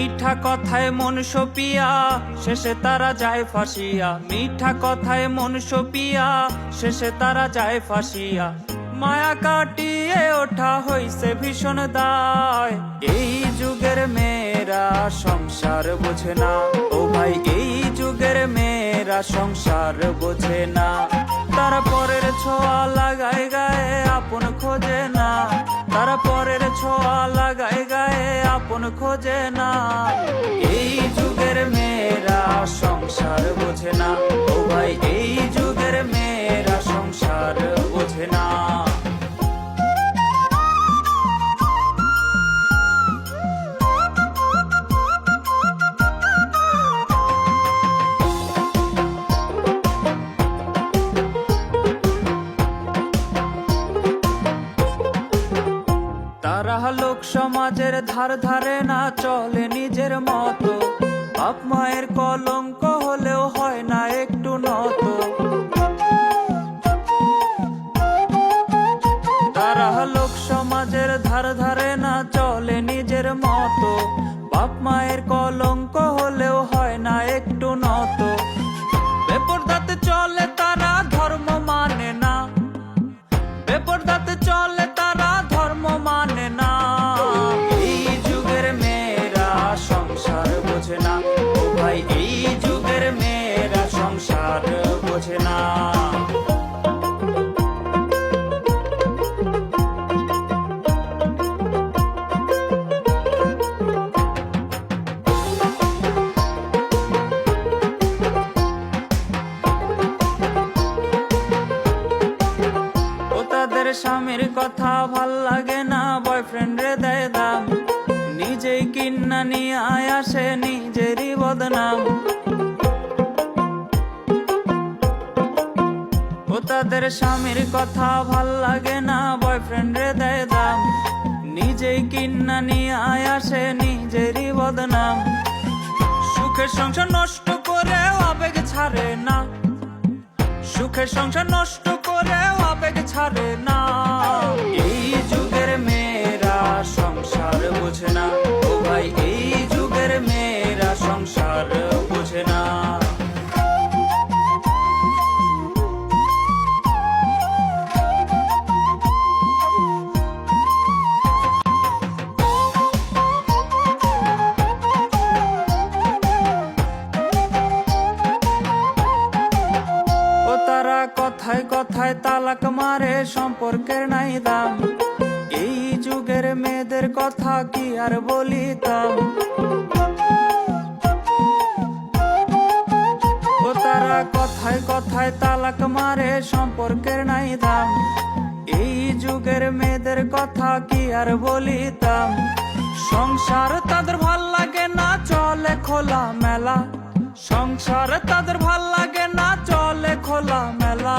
মিঠা কথায় মন সপিয়া শেষে তারা যায় ফাঁসিয়া। মিঠা কথায় মন সপিয়া শেষে তারা যায় ফাঁসিয়া। মায়া কাটিয়ে ওঠা হইছে ভীষণ দায়। এই যুগের মেয়েরা সংসার বোঝে না, ও ভাই এই যুগের মেয়েরা সংসার বোঝে না। তারা পরের ছোঁয়া লাগায় গায়ে আপন খোঁজে না। তারা পরের ছোঁয়া লাগায় গায়ে আপন খোঁজে না। এই যুগের মেয়েরা সংসার বোঝে না, ও ভাই এই যুগের মেয়েরা সংসার বোঝে না। তারা লোক সমাজের ধার ধারে না, চলে নিজের মতো। বাপ মায়ের কলঙ্ক হলেও হয় না একটু নত। তারা লোক সমাজের ধার ধারে না, চলে নিজের মতো। বাপ মায়ের কলঙ্ক হলেও হয় না একটু নত। বেপরদাতে চলে তারা, ধর্ম মানে না। বেপরদাতে চলে তারা, ধর্ম মানে না। এই যুগের মেয়েরা সংসার বোঝে না, ও ভাই এই যুগের মেয়েরা সংসার বোঝে না। স্বামীর কথা ভাল লাগে না, বয়ফ্রেন্ড রে দেয় দাম। নিজেই কিন্না নিয়ে আসে নিজেরই বদনাম। ও তাদের স্বামীর কথা ভাল লাগে না, বয়ফ্রেন্ড রে দেয় দাম। নিজেই কিন্না নিয়ে আসে নিজেরই বদনাম। সুখের সংসার নষ্ট করে আবেগ ছাড়ে না। সুখের সংসার নষ্ট করে আবেগ ছাড়ে না। এই যুগের মেয়েরা সংসার বোঝে না, ও ভাই এই যুগের মেয়েরা সংসার বোঝে না। তারা কথায় কথায় তালাক মারে, সম্পর্কের নাই দাম। এই যুগের মেয়েদের কথা কি আর বলিতাম। ও তারা কথায় কথায় তালাক মারে, সম্পর্কের নাই দাম। এই যুগের মেয়েদের কথা কি আর বলিতাম। সংসার তাদের ভাল লাগে না, চলে খোলা মেলা। সংসার তাদের ভাল লাগে না, চলে খোলা মেলা।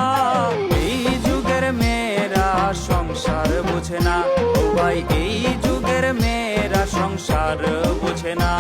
এই যুগের মেয়েরা সংসার বোঝে না, ও ভাই এই যুগের মেয়েরা সংসার বোঝে না।